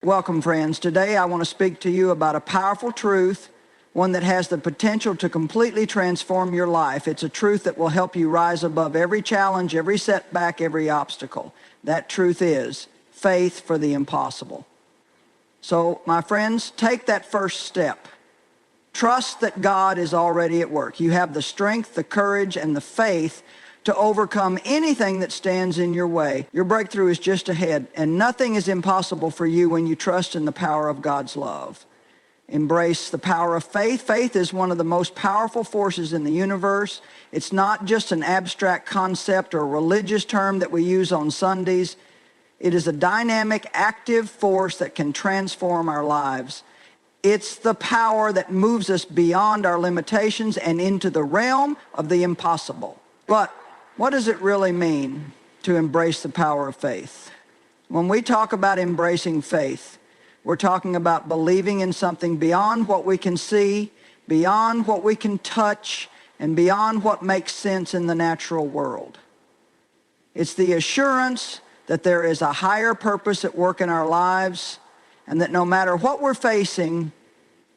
Welcome, friends. Today I want to speak to you about a powerful truth, one that has the potential to completely transform your life. It's a truth that will help you rise above every challenge, every setback, every obstacle. That truth is faith for the impossible. So, my friends, take that first step. Trust that God is already at work. You have the strength, the courage, and the faith to overcome anything that stands in your way. Your breakthrough is just ahead, and nothing is impossible for you when you trust in the power of God's love. Embrace the power of faith. Faith is one of the most powerful forces in the universe. It's not just an abstract concept or a religious term that we use on Sundays. It is a dynamic, active force that can transform our lives. It's the power that moves us beyond our limitations and into the realm of the impossible. But what does it really mean to embrace the power of faith? When we talk about embracing faith, we're talking about believing in something beyond what we can see, beyond what we can touch, and beyond what makes sense in the natural world. It's the assurance that there is a higher purpose at work in our lives, and that no matter what we're facing,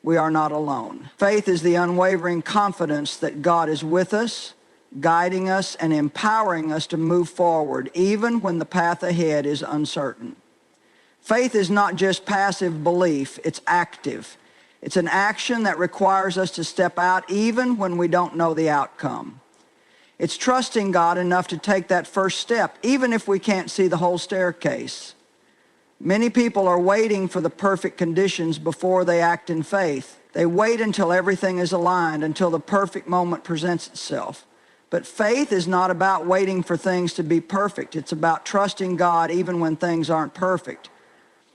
we are not alone. Faith is the unwavering confidence that God is with us, guiding us and empowering us to move forward, even when the path ahead is uncertain. Faith is not just passive belief, it's active. It's an action that requires us to step out even when we don't know the outcome. It's trusting God enough to take that first step, even if we can't see the whole staircase. Many people are waiting for the perfect conditions before they act in faith. They wait until everything is aligned, until the perfect moment presents itself. But faith is not about waiting for things to be perfect. It's about trusting God even when things aren't perfect.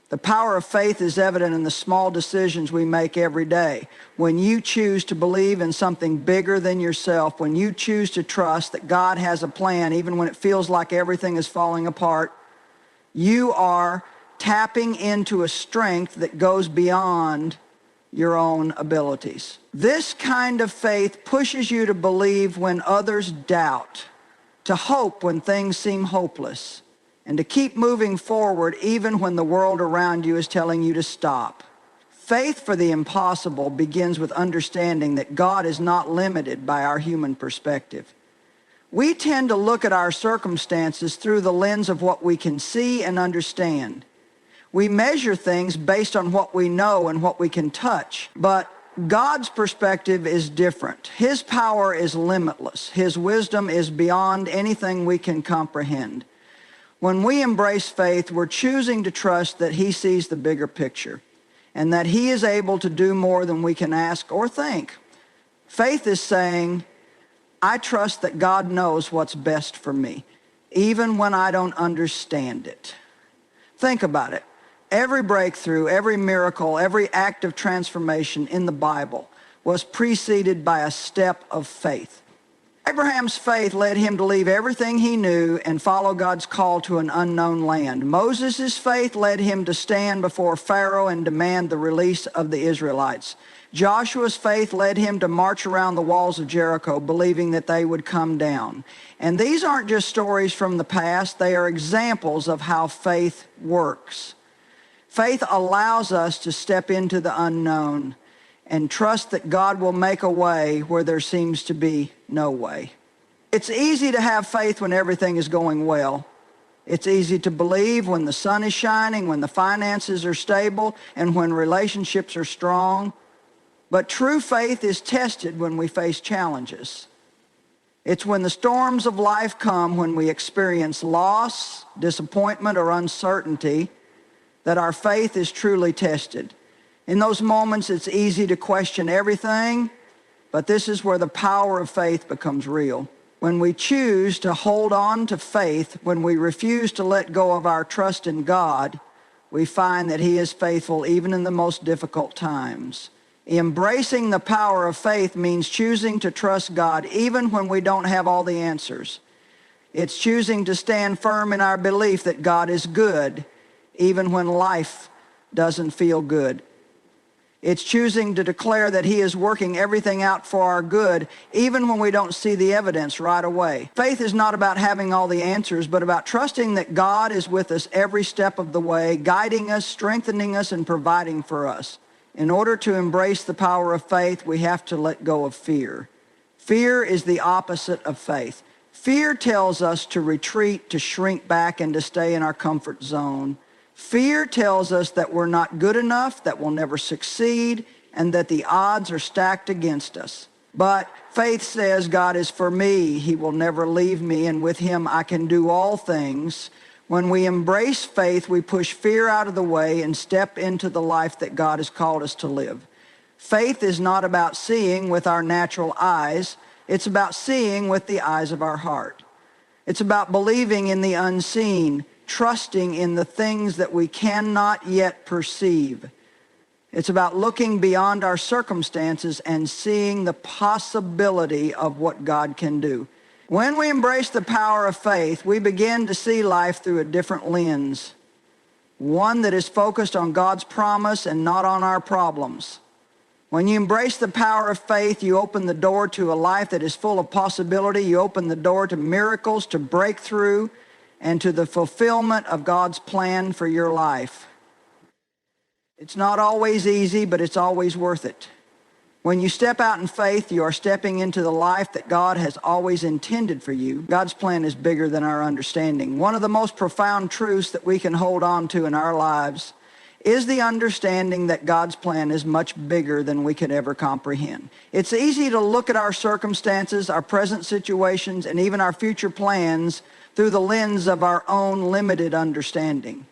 The power of faith is evident in the small decisions we make every day. When you choose to believe in something bigger than yourself, when you choose to trust that God has a plan even when it feels like everything is falling apart, you are tapping into a strength that goes beyond your own abilities. This kind of faith pushes you to believe when others doubt, to hope when things seem hopeless, and to keep moving forward even when the world around you is telling you to stop. Faith for the impossible begins with understanding that God is not limited by our human perspective. We tend to look at our circumstances through the lens of what we can see and understand. We measure things based on what we know and what we can touch, but God's perspective is different. His power is limitless. His wisdom is beyond anything we can comprehend. When we embrace faith, we're choosing to trust that He sees the bigger picture and that He is able to do more than we can ask or think. Faith is saying, I trust that God knows what's best for me, even when I don't understand it. Think about it. Every breakthrough, every miracle, every act of transformation in the Bible was preceded by a step of faith. Abraham's faith led him to leave everything he knew and follow God's call to an unknown land. Moses' faith led him to stand before Pharaoh and demand the release of the Israelites. Joshua's faith led him to march around the walls of Jericho, believing that they would come down. And these aren't just stories from the past, they are examples of how faith works. Faith allows us to step into the unknown and trust that God will make a way where there seems to be no way. It's easy to have faith when everything is going well. It's easy to believe when the sun is shining, when the finances are stable, and when relationships are strong. But true faith is tested when we face challenges. It's when the storms of life come, when we experience loss, disappointment, or uncertainty, that our faith is truly tested. In those moments, it's easy to question everything, but this is where the power of faith becomes real. When we choose to hold on to faith, when we refuse to let go of our trust in God, we find that He is faithful even in the most difficult times. Embracing the power of faith means choosing to trust God even when we don't have all the answers. It's choosing to stand firm in our belief that God is good even when life doesn't feel good. It's choosing to declare that He is working everything out for our good, even when we don't see the evidence right away. Faith is not about having all the answers, but about trusting that God is with us every step of the way, guiding us, strengthening us, and providing for us. In order to embrace the power of faith, we have to let go of fear. Fear is the opposite of faith. Fear tells us to retreat, to shrink back, and to stay in our comfort zone. Fear tells us that we're not good enough, that we'll never succeed, and that the odds are stacked against us. But faith says God is for me, He will never leave me, and with Him I can do all things. When we embrace faith, we push fear out of the way and step into the life that God has called us to live. Faith is not about seeing with our natural eyes. It's about seeing with the eyes of our heart. It's about believing in the unseen, trusting in the things that we cannot yet perceive. It's about looking beyond our circumstances and seeing the possibility of what God can do. When we embrace the power of faith, we begin to see life through a different lens, one that is focused on God's promise and not on our problems. When you embrace the power of faith, you open the door to a life that is full of possibility. You open the door to miracles, to breakthrough, and to the fulfillment of God's plan for your life. It's not always easy, but it's always worth it. When you step out in faith, you are stepping into the life that God has always intended for you. God's plan is bigger than our understanding. One of the most profound truths that we can hold on to in our lives is the understanding that God's plan is much bigger than we could ever comprehend. It's easy to look at our circumstances, our present situations, and even our future plans through the lens of our own limited understanding.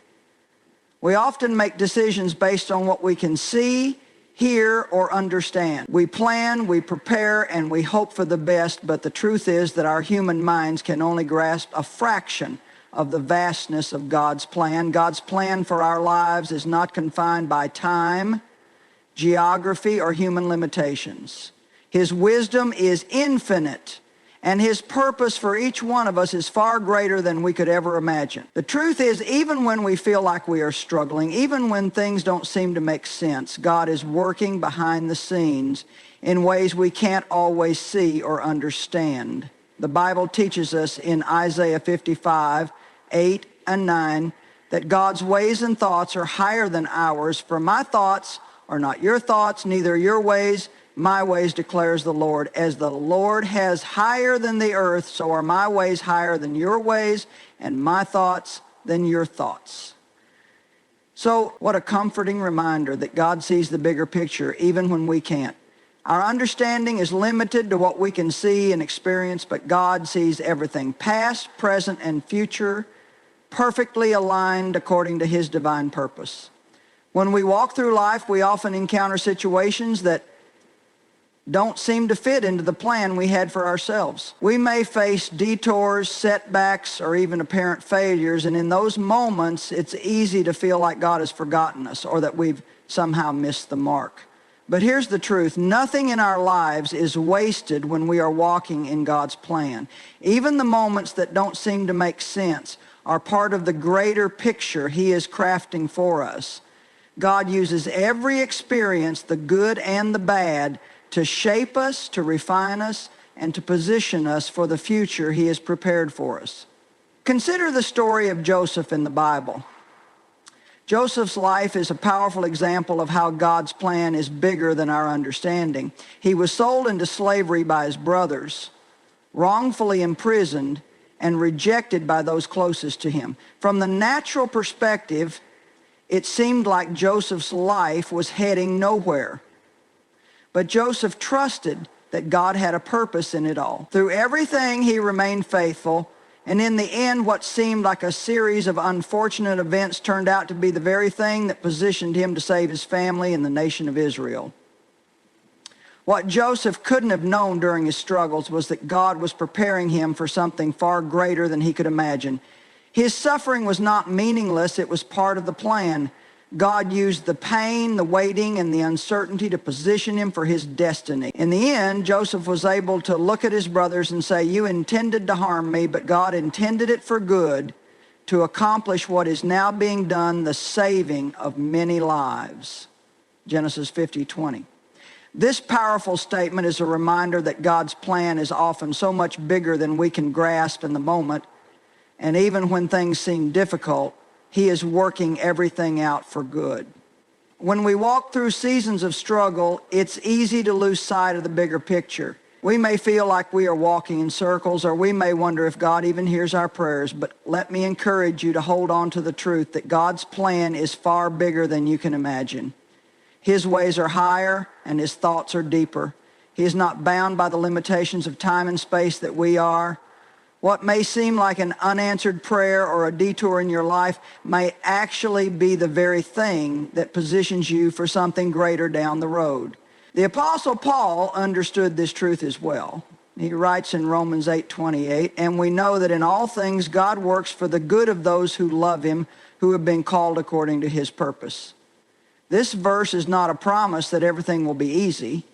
We often make decisions based on what we can see, hear, or understand. We plan, we prepare, and we hope for the best, but the truth is that our human minds can only grasp a fraction of the vastness of God's plan. God's plan for our lives is not confined by time, geography, or human limitations. His wisdom is infinite, and His purpose for each one of us is far greater than we could ever imagine. The truth is, even when we feel like we are struggling, even when things don't seem to make sense, God is working behind the scenes in ways we can't always see or understand. The Bible teaches us in Isaiah 55, 8 and 9, that God's ways and thoughts are higher than ours. For my thoughts are not your thoughts, neither your ways my ways, declares the Lord. As the Lord has higher than the earth, so are my ways higher than your ways, and my thoughts than your thoughts. So what a comforting reminder that God sees the bigger picture, even when we can't. Our understanding is limited to what we can see and experience, but God sees everything, past, present, and future, perfectly aligned according to His divine purpose. When we walk through life, we often encounter situations that don't seem to fit into the plan we had for ourselves. We may face detours, setbacks, or even apparent failures, and in those moments, it's easy to feel like God has forgotten us or that we've somehow missed the mark. But here's the truth. Nothing in our lives is wasted when we are walking in God's plan. Even the moments that don't seem to make sense are part of the greater picture He is crafting for us. God uses every experience, the good and the bad, to shape us, to refine us, and to position us for the future He has prepared for us. Consider the story of Joseph in the Bible. Joseph's life is a powerful example of how God's plan is bigger than our understanding. He was sold into slavery by his brothers, wrongfully imprisoned, and rejected by those closest to him. From the natural perspective, it seemed like Joseph's life was heading nowhere. But Joseph trusted that God had a purpose in it all. Through everything, he remained faithful, and in the end, what seemed like a series of unfortunate events turned out to be the very thing that positioned him to save his family and the nation of Israel. What Joseph couldn't have known during his struggles was that God was preparing him for something far greater than he could imagine. His suffering was not meaningless, it was part of the plan. God used the pain, the waiting, and the uncertainty to position him for his destiny. In the end, Joseph was able to look at his brothers and say, "You intended to harm me, but God intended it for good to accomplish what is now being done, the saving of many lives." Genesis 50:20. This powerful statement is a reminder that God's plan is often so much bigger than we can grasp in the moment, and even when things seem difficult, He is working everything out for good. When we walk through seasons of struggle, it's easy to lose sight of the bigger picture. We may feel like we are walking in circles, or we may wonder if God even hears our prayers, but let me encourage you to hold on to the truth that God's plan is far bigger than you can imagine. His ways are higher and His thoughts are deeper. He is not bound by the limitations of time and space that we are. What may seem like an unanswered prayer or a detour in your life may actually be the very thing that positions you for something greater down the road. The Apostle Paul understood this truth as well. He writes in Romans 8:28, "And we know that in all things God works for the good of those who love Him, who have been called according to His purpose." This verse is not a promise that everything will be easy,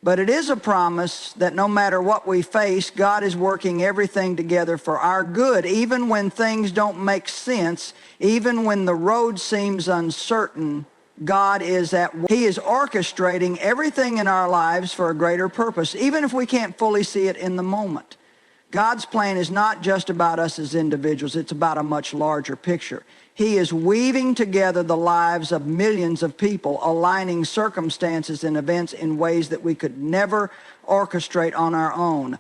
but it is a promise that no matter what we face, God is working everything together for our good, even when things don't make sense, even when the road seems uncertain. God is He is orchestrating everything in our lives for a greater purpose, even if we can't fully see it in the moment. God's plan is not just about us as individuals, it's about a much larger picture. He is weaving together the lives of millions of people, aligning circumstances and events in ways that we could never orchestrate on our own.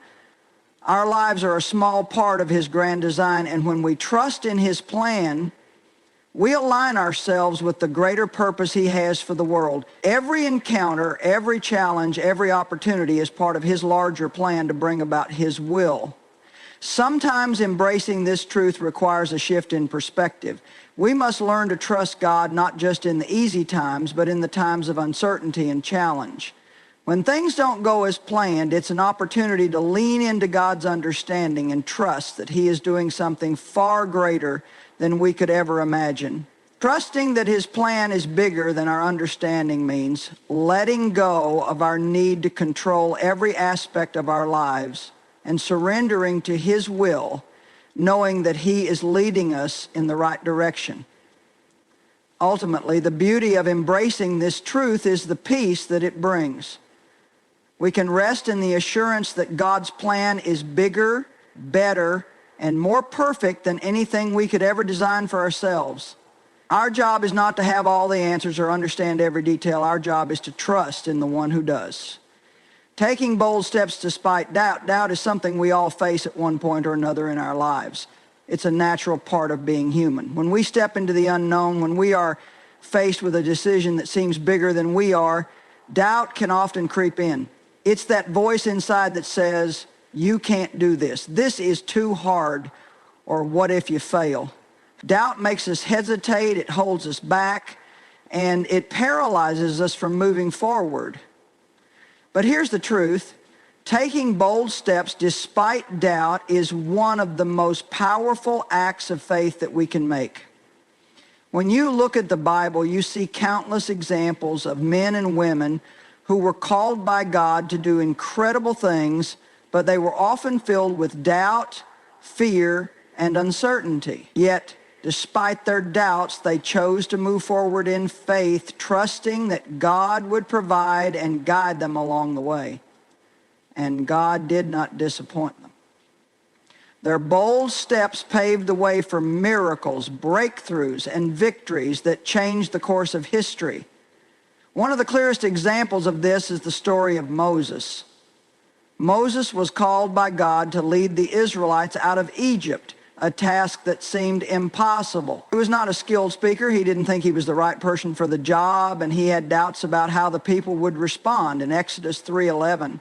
Our lives are a small part of His grand design, and when we trust in His plan, we align ourselves with the greater purpose He has for the world. Every encounter, every challenge, every opportunity is part of His larger plan to bring about His will. Sometimes embracing this truth requires a shift in perspective. We must learn to trust God not just in the easy times, but in the times of uncertainty and challenge. When things don't go as planned, it's an opportunity to lean into God's understanding and trust that He is doing something far greater than we could ever imagine. Trusting that His plan is bigger than our understanding means letting go of our need to control every aspect of our lives and surrendering to His will, knowing that He is leading us in the right direction. Ultimately, the beauty of embracing this truth is the peace that it brings. We can rest in the assurance that God's plan is bigger, better, and more perfect than anything we could ever design for ourselves. Our job is not to have all the answers or understand every detail. Our job is to trust in the one who does. Taking bold steps despite doubt. Doubt is something we all face at one point or another in our lives. It's a natural part of being human. When we step into the unknown, when we are faced with a decision that seems bigger than we are, doubt can often creep in. It's that voice inside that says, "You can't do this. This is too hard," or "What if you fail?" Doubt makes us hesitate, it holds us back, and it paralyzes us from moving forward. But here's the truth. Taking bold steps despite doubt is one of the most powerful acts of faith that we can make. When you look at the Bible, you see countless examples of men and women who were called by God to do incredible things, but they were often filled with doubt, fear, and uncertainty. Yet, despite their doubts, they chose to move forward in faith, trusting that God would provide and guide them along the way. And God did not disappoint them. Their bold steps paved the way for miracles, breakthroughs, and victories that changed the course of history. One of the clearest examples of this is the story of Moses. Moses was called by God to lead the Israelites out of Egypt, a task that seemed impossible. He was not a skilled speaker. He didn't think he was the right person for the job, and he had doubts about how the people would respond. In Exodus 3:11,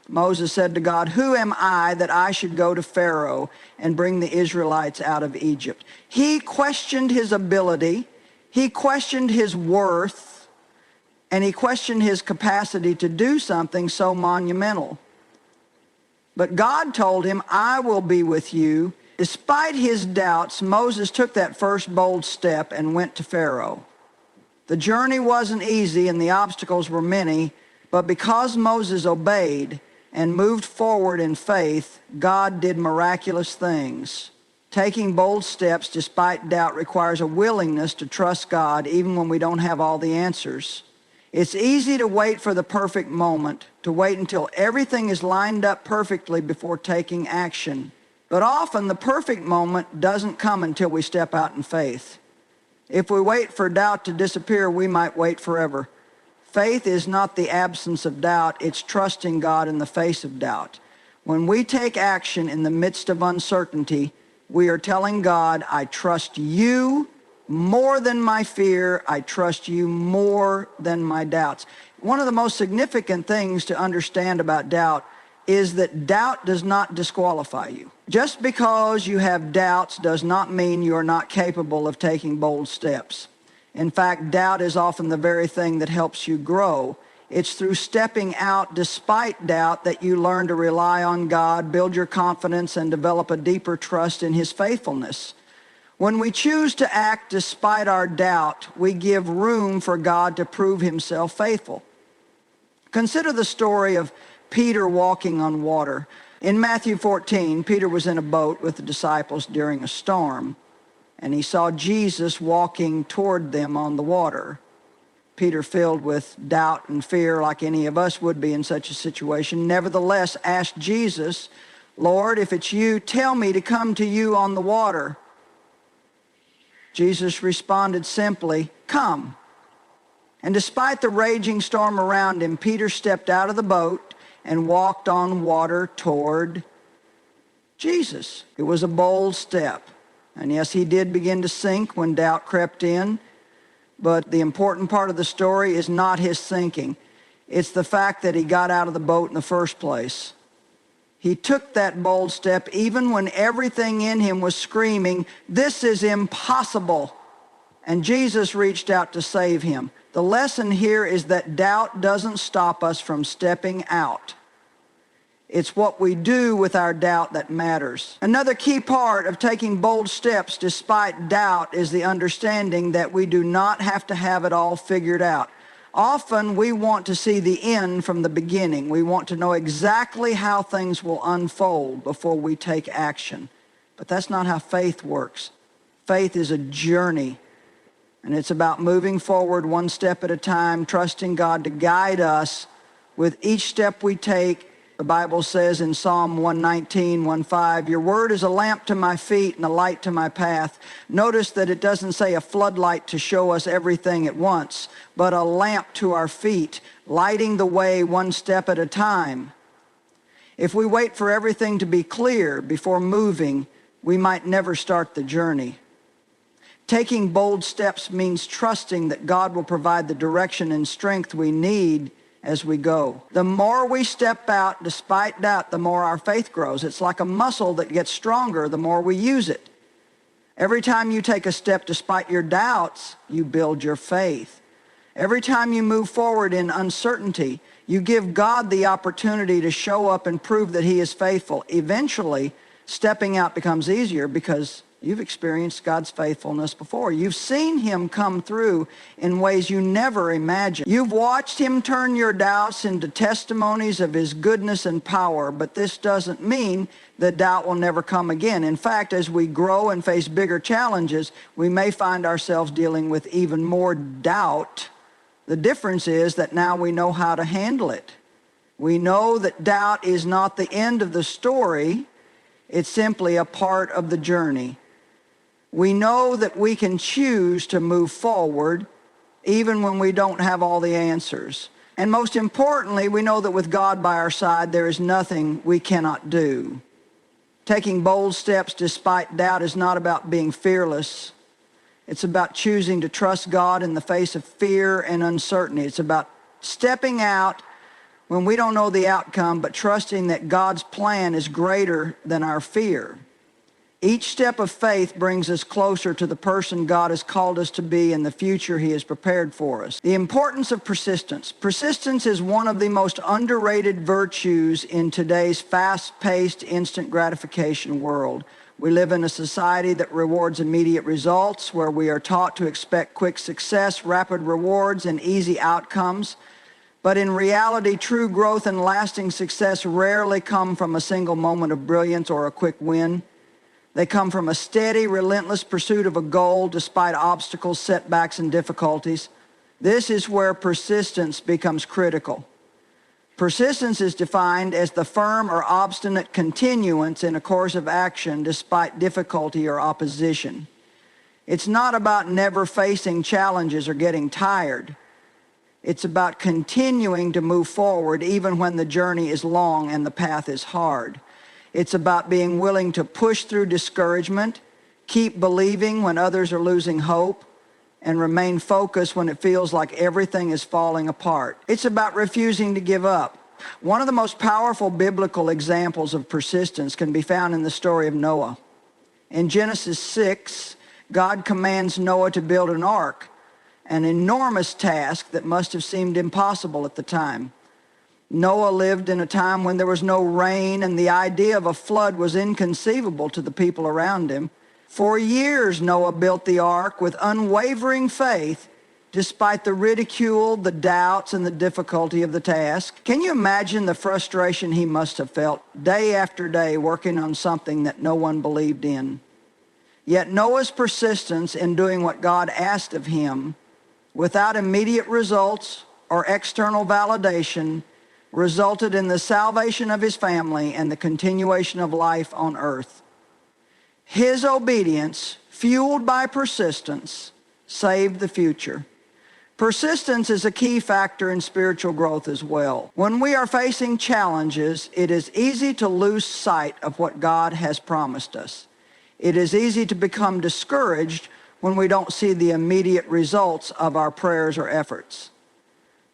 Moses said to God, "Who am I that I should go to Pharaoh and bring the Israelites out of Egypt?" He questioned his ability, he questioned his worth, and he questioned his capacity to do something so monumental. But God told him, "I will be with you." Despite his doubts, Moses took that first bold step and went to Pharaoh. The journey wasn't easy and the obstacles were many, but because Moses obeyed and moved forward in faith, God did miraculous things. Taking bold steps despite doubt requires a willingness to trust God even when we don't have all the answers. It's easy to wait for the perfect moment, to wait until everything is lined up perfectly before taking action. But often the perfect moment doesn't come until we step out in faith. If we wait for doubt to disappear, we might wait forever. Faith is not the absence of doubt, it's trusting God in the face of doubt. When we take action in the midst of uncertainty, we are telling God, I trust you more than my fear. I trust you more than my doubts. One of the most significant things to understand about doubt is that doubt does not disqualify you. Just because you have doubts does not mean you are not capable of taking bold steps. In fact, doubt is often the very thing that helps you grow. It's through stepping out despite doubt that you learn to rely on God, build your confidence, and develop a deeper trust in His faithfulness. When we choose to act despite our doubt, we give room for God to prove Himself faithful. Consider the story of Peter walking on water. In Matthew 14, Peter was in a boat with the disciples during a storm, and he saw Jesus walking toward them on the water. Peter, filled with doubt and fear like any of us would be in such a situation, nevertheless asked Jesus, Lord, if it's you, tell me to come to you on the water. Jesus responded simply, come. And despite the raging storm around him, Peter stepped out of the boat and walked on water toward Jesus. It was a bold step. And yes, he did begin to sink when doubt crept in. But the important part of the story is not his sinking. It's the fact that he got out of the boat in the first place. He took that bold step even when everything in him was screaming, this is impossible. And Jesus reached out to save him. The lesson here is that doubt doesn't stop us from stepping out. It's what we do with our doubt that matters. Another key part of taking bold steps despite doubt is the understanding that we do not have to have it all figured out. Often we want to see the end from the beginning. We want to know exactly how things will unfold before we take action. But that's not how faith works. Faith is a journey, and it's about moving forward one step at a time, trusting God to guide us with each step we take. The Bible says in Psalm 119:1-5, your word is a lamp to my feet and a light to my path. Notice that it doesn't say a floodlight to show us everything at once, but a lamp to our feet, lighting the way one step at a time. If we wait for everything to be clear before moving, we might never start the journey. Taking bold steps means trusting that God will provide the direction and strength we need as we go. The more we step out despite doubt, the more our faith grows. It's like a muscle that gets stronger the more we use it. Every time you take a step despite your doubts, you build your faith. Every time you move forward in uncertainty, you give God the opportunity to show up and prove that He is faithful. Eventually, stepping out becomes easier because you've experienced God's faithfulness before. You've seen Him come through in ways you never imagined. You've watched Him turn your doubts into testimonies of His goodness and power, but this doesn't mean that doubt will never come again. In fact, as we grow and face bigger challenges, we may find ourselves dealing with even more doubt. The difference is that now we know how to handle it. We know that doubt is not the end of the story. It's simply a part of the journey. We know that we can choose to move forward even when we don't have all the answers. And most importantly, we know that with God by our side, there is nothing we cannot do. Taking bold steps despite doubt is not about being fearless. It's about choosing to trust God in the face of fear and uncertainty. It's about stepping out when we don't know the outcome, but trusting that God's plan is greater than our fear. Each step of faith brings us closer to the person God has called us to be and the future He has prepared for us. The importance of persistence. Persistence is one of the most underrated virtues in today's fast-paced, instant gratification world. We live in a society that rewards immediate results, where we are taught to expect quick success, rapid rewards, and easy outcomes. But in reality, true growth and lasting success rarely come from a single moment of brilliance or a quick win. They come from a steady, relentless pursuit of a goal despite obstacles, setbacks, and difficulties. This is where persistence becomes critical. Persistence is defined as the firm or obstinate continuance in a course of action despite difficulty or opposition. It's not about never facing challenges or getting tired. It's about continuing to move forward even when the journey is long and the path is hard. It's about being willing to push through discouragement, keep believing when others are losing hope, and remain focused when it feels like everything is falling apart. It's about refusing to give up. One of the most powerful biblical examples of persistence can be found in the story of Noah. In Genesis 6, God commands Noah to build an ark, an enormous task that must have seemed impossible at the time. Noah lived in a time when there was no rain, and the idea of a flood was inconceivable to the people around him. For years, Noah built the ark with unwavering faith, despite the ridicule, the doubts, and the difficulty of the task. Can you imagine the frustration he must have felt day after day working on something that no one believed in? Yet Noah's persistence in doing what God asked of him, without immediate results or external validation, resulted in the salvation of his family and the continuation of life on earth. His obedience, fueled by persistence, saved the future. Persistence is a key factor in spiritual growth as well. When we are facing challenges, it is easy to lose sight of what God has promised us. It is easy to become discouraged when we don't see the immediate results of our prayers or efforts.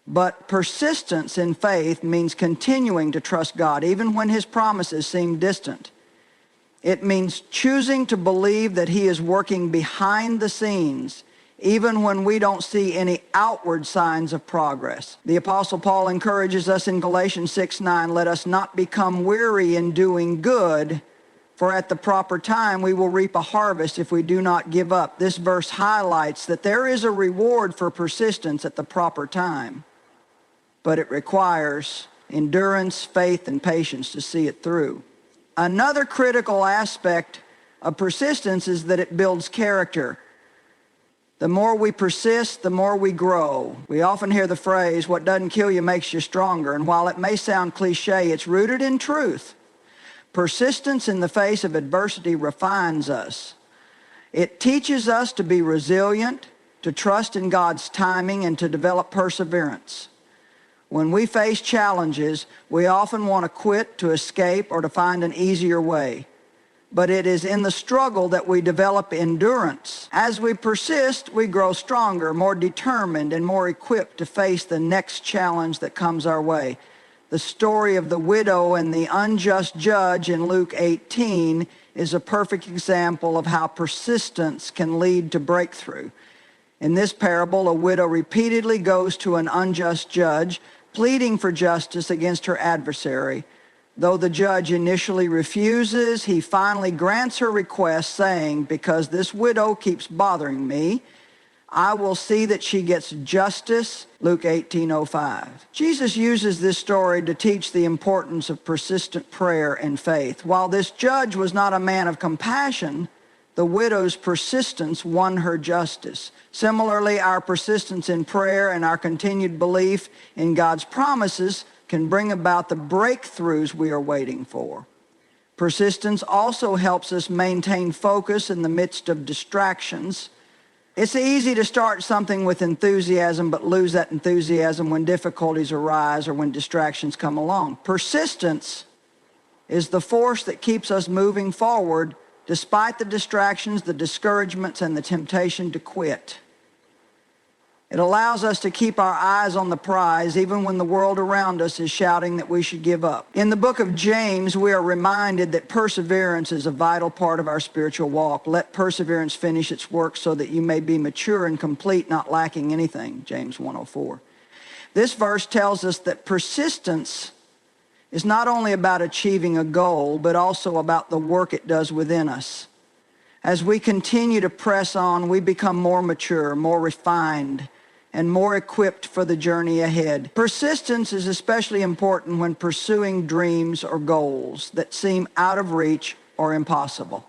But persistence in faith means continuing to trust God even when His promises seem distant. It means choosing to believe that He is working behind the scenes, even when we don't see any outward signs of progress. The Apostle Paul encourages us in Galatians 6:9, "Let us not become weary in doing good, for at the proper time we will reap a harvest if we do not give up." This verse highlights that there is a reward for persistence at the proper time, but it requires endurance, faith, and patience to see it through. Another critical aspect of persistence is that it builds character. The more we persist, the more we grow. We often hear the phrase, "What doesn't kill you makes you stronger." And while it may sound cliche, it's rooted in truth. Persistence in the face of adversity refines us. It teaches us to be resilient, to trust in God's timing, and to develop perseverance. When we face challenges, we often want to quit, to escape, or to find an easier way. But it is in the struggle that we develop endurance. As we persist, we grow stronger, more determined, and more equipped to face the next challenge that comes our way. The story of the widow and the unjust judge in Luke 18 is a perfect example of how persistence can lead to breakthrough. In this parable, a widow repeatedly goes to an unjust judge, pleading for justice against her adversary. Though the judge initially refuses, he finally grants her request, saying, "Because this widow keeps bothering me, I will see that she gets justice." Luke 18:05. Jesus uses this story to teach the importance of persistent prayer and faith. While this judge was not a man of compassion, the widow's persistence won her justice. Similarly, our persistence in prayer and our continued belief in God's promises can bring about the breakthroughs we are waiting for. Persistence also helps us maintain focus in the midst of distractions. It's easy to start something with enthusiasm but lose that enthusiasm when difficulties arise or when distractions come along. Persistence is the force that keeps us moving forward despite the distractions, the discouragements, and the temptation to quit. It allows us to keep our eyes on the prize even when the world around us is shouting that we should give up. In the book of James, we are reminded that perseverance is a vital part of our spiritual walk. "Let perseverance finish its work so that you may be mature and complete, not lacking anything," James 1:04. This verse tells us that persistence is not only about achieving a goal, but also about the work it does within us. As we continue to press on, we become more mature, more refined, and more equipped for the journey ahead. Persistence is especially important when pursuing dreams or goals that seem out of reach or impossible.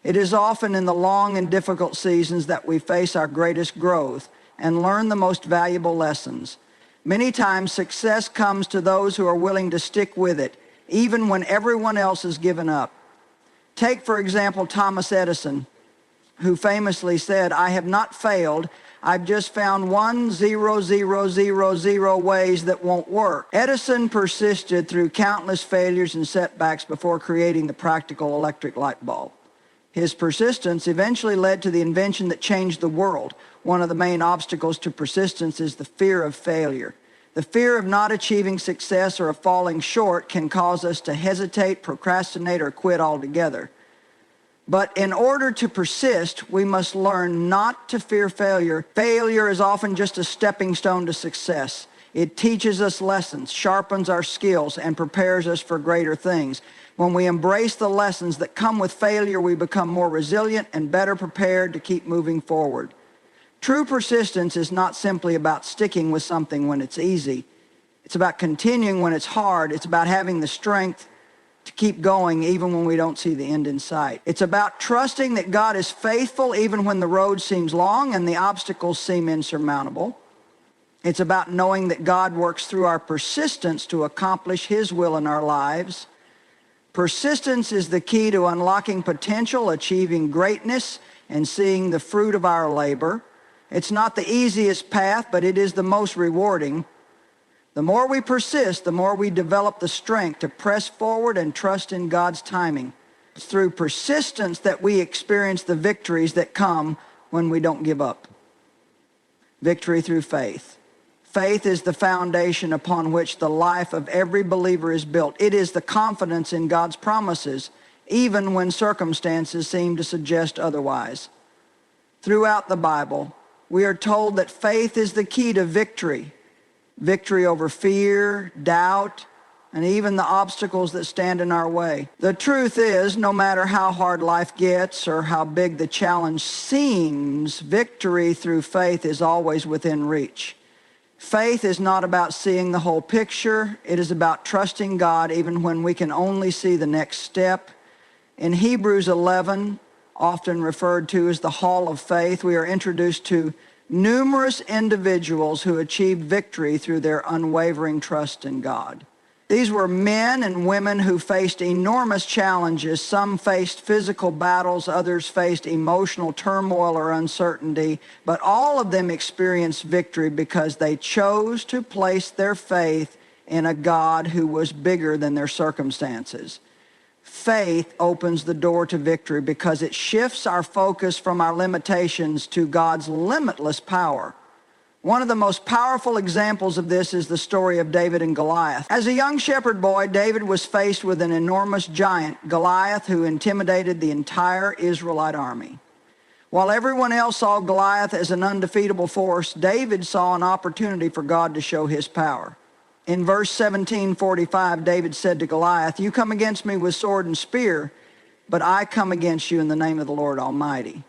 It is often in the long and difficult seasons that we face our greatest growth. and learn the most valuable lessons. Many times, success comes to those who are willing to stick with it, even when everyone else has given up. Take, for example, Thomas Edison, who famously said, "I have not failed. I've just found 1,000,000 ways that won't work." Edison persisted through countless failures and setbacks before creating the practical electric light bulb. His persistence eventually led to the invention that changed the world. One of the main obstacles to persistence is the fear of failure. The fear of not achieving success or of falling short can cause us to hesitate, procrastinate, or quit altogether. But in order to persist, we must learn not to fear failure. Failure is often just a stepping stone to success. It teaches us lessons, sharpens our skills, and prepares us for greater things. When we embrace the lessons that come with failure, we become more resilient and better prepared to keep moving forward. True persistence is not simply about sticking with something when it's easy. It's about continuing when it's hard. It's about having the strength to keep going even when we don't see the end in sight. It's about trusting that God is faithful even when the road seems long and the obstacles seem insurmountable. It's about knowing that God works through our persistence to accomplish His will in our lives. Persistence is the key to unlocking potential, achieving greatness, and seeing the fruit of our labor. It's not the easiest path, but it is the most rewarding. The more we persist, the more we develop the strength to press forward and trust in God's timing. It's through persistence that we experience the victories that come when we don't give up. Victory through faith. Faith is the foundation upon which the life of every believer is built. It is the confidence in God's promises, even when circumstances seem to suggest otherwise. Throughout the Bible, we are told that faith is the key to victory. Victory over fear, doubt, and even the obstacles that stand in our way. The truth is, no matter how hard life gets or how big the challenge seems, victory through faith is always within reach. Faith is not about seeing the whole picture. It is about trusting God even when we can only see the next step. In Hebrews 11, often referred to as the Hall of Faith, we are introduced to numerous individuals who achieved victory through their unwavering trust in God. These were men and women who faced enormous challenges. Some faced physical battles, others faced emotional turmoil or uncertainty, but all of them experienced victory because they chose to place their faith in a God who was bigger than their circumstances. Faith opens the door to victory because it shifts our focus from our limitations to God's limitless power. One of the most powerful examples of this is the story of David and Goliath. As a young shepherd boy, David was faced with an enormous giant, Goliath, who intimidated the entire Israelite army. While everyone else saw Goliath as an undefeatable force, David saw an opportunity for God to show His power. In verse 17:45, David said to Goliath, "You come against me with sword and spear, but I come against you in the name of the Lord Almighty."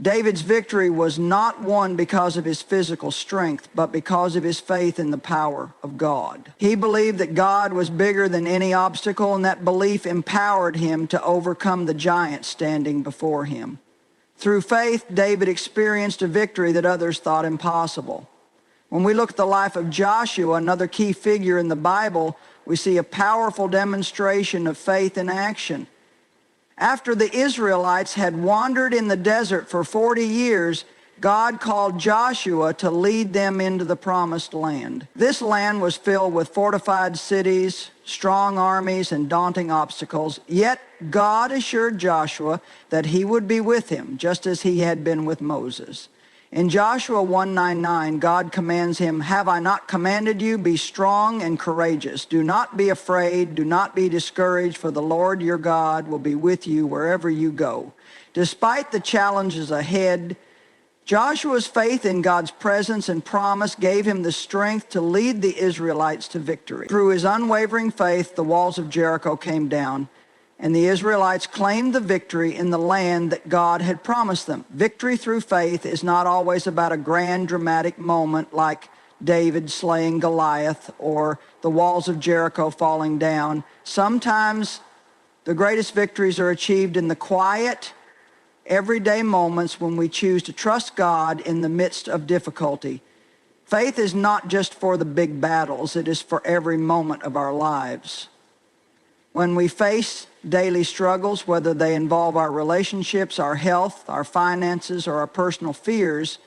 David's victory was not won because of his physical strength, but because of his faith in the power of God. He believed that God was bigger than any obstacle, and that belief empowered him to overcome the giant standing before him. Through faith, David experienced a victory that others thought impossible. When we look at the life of Joshua, another key figure in the Bible, we see a powerful demonstration of faith in action. After the Israelites had wandered in the desert for 40 years, God called Joshua to lead them into the promised land. This land was filled with fortified cities, strong armies, and daunting obstacles. Yet God assured Joshua that He would be with him, just as He had been with Moses. In Joshua 1:9, God commands him, "Have I not commanded you? Be strong and courageous. Do not be afraid. Do not be discouraged, for the Lord your God will be with you wherever you go." Despite the challenges ahead, Joshua's faith in God's presence and promise gave him the strength to lead the Israelites to victory. Through his unwavering faith, the walls of Jericho came down, and the Israelites claimed the victory in the land that God had promised them. Victory through faith is not always about a grand, dramatic moment like David slaying Goliath or the walls of Jericho falling down. Sometimes the greatest victories are achieved in the quiet, everyday moments when we choose to trust God in the midst of difficulty. Faith is not just for the big battles, it is for every moment of our lives. When we face daily struggles, whether they involve our relationships, our health, our finances, or our personal fears,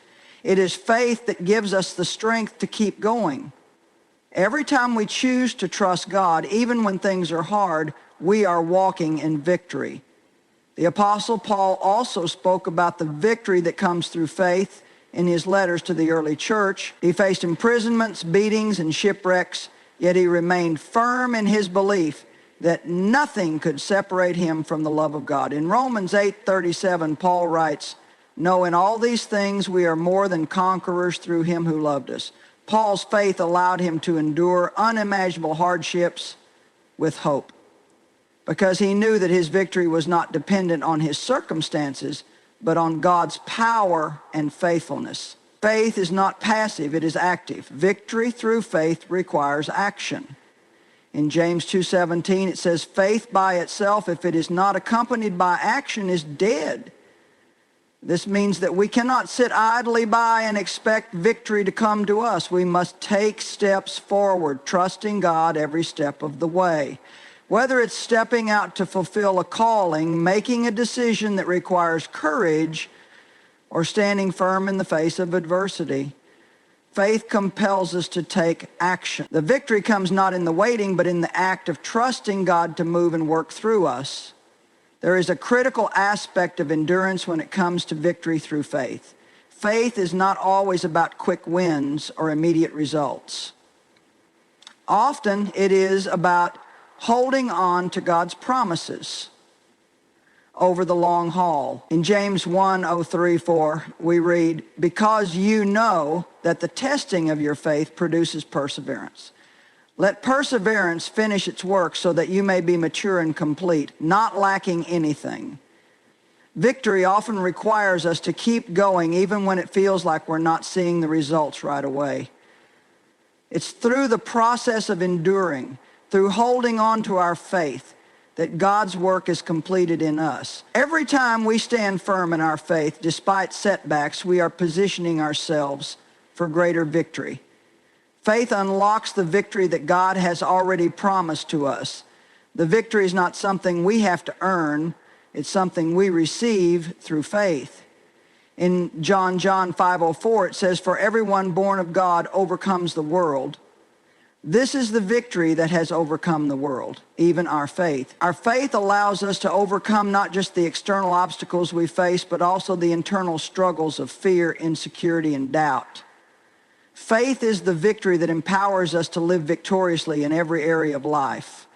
it is faith that gives us the strength to keep going. Every time we choose to trust God, even when things are hard, we are walking in victory. The Apostle Paul also spoke about the victory that comes through faith in his letters to the early church. He faced imprisonments, beatings, and shipwrecks, yet he remained firm in his belief that nothing could separate him from the love of God. In Romans 8:37, Paul writes, "No, in all these things we are more than conquerors through him who loved us." Paul's faith allowed him to endure unimaginable hardships with hope, because he knew that his victory was not dependent on his circumstances, but on God's power and faithfulness. Faith is not passive, it is active. Victory through faith requires action. In James 2:17 it says, "Faith by itself, if it is not accompanied by action, is dead." This means that we cannot sit idly by and expect victory to come to us. We must take steps forward, trusting God every step of the way. Whether it's stepping out to fulfill a calling, making a decision that requires courage, or standing firm in the face of adversity, faith compels us to take action. The victory comes not in the waiting, but in the act of trusting God to move and work through us. There is a critical aspect of endurance when it comes to victory through faith. Faith is not always about quick wins or immediate results. Often it is about holding on to God's promises over the long haul. In James 1:3-4, we read, "Because you know that the testing of your faith produces perseverance. Let perseverance finish its work so that you may be mature and complete, not lacking anything." Victory often requires us to keep going even when it feels like we're not seeing the results right away. It's through the process of enduring, through holding on to our faith, that God's work is completed in us. Every time we stand firm in our faith, despite setbacks, we are positioning ourselves for greater victory. Faith unlocks the victory that God has already promised to us. The victory is not something we have to earn, it's something we receive through faith. In John 5:04, it says, "For everyone born of God overcomes the world. This is the victory that has overcome the world, even our faith." Our faith allows us to overcome not just the external obstacles we face, but also the internal struggles of fear, insecurity, and doubt. Faith is the victory that empowers us to live victoriously in every area of life.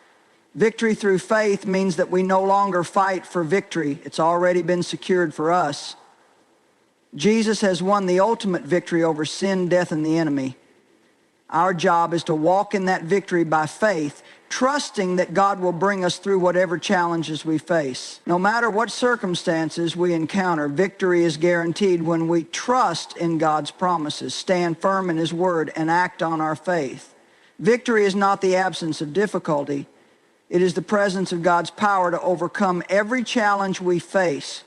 Victory through faith means that we no longer fight for victory. It's already been secured for us. Jesus has won the ultimate victory over sin, death, and the enemy. Our job is to walk in that victory by faith, trusting that God will bring us through whatever challenges we face. No matter what circumstances we encounter, victory is guaranteed when we trust in God's promises, stand firm in His Word, and act on our faith. Victory is not the absence of difficulty. It is the presence of God's power to overcome every challenge we face